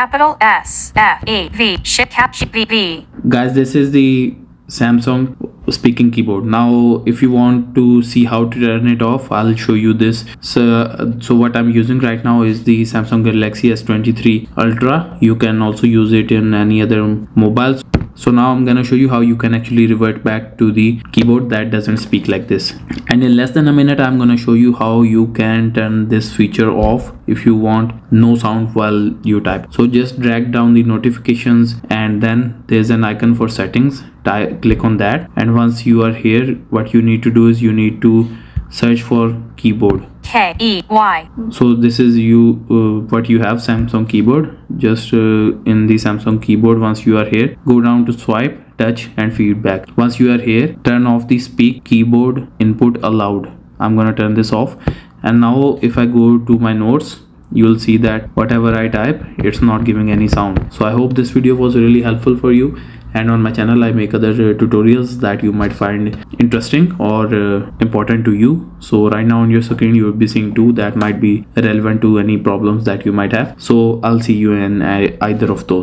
capital S F E V shift cap V V. Guys, this is the Samsung speaking keyboard. Now if you want to see how to turn it off, I'll show you this. So what I'm using right now is the Samsung Galaxy S23 Ultra. You can also use it in any other mobiles. So now I'm gonna show you how you can actually revert back to the keyboard that doesn't speak like this. And in less than a minute, I'm gonna show you how you can turn this feature off if you want no sound while you type. So just drag down the notifications and then there's an icon for settings. Click on that, and once you are here, what you need to do is you need to search for keyboard. KEY. So this is what you have, Samsung keyboard. Just in the Samsung keyboard, once you are here, go down to swipe, touch and feedback. Once you are here, turn off the speak keyboard input allowed. I'm gonna turn this off, and now if I go to my notes, you'll see that whatever I type, it's not giving any sound. So I hope this video was really helpful for you, and on my channel I make other tutorials that you might find interesting or important to you. So right now on your screen you will be seeing two that might be relevant to any problems that you might have. So I'll see you in either of those.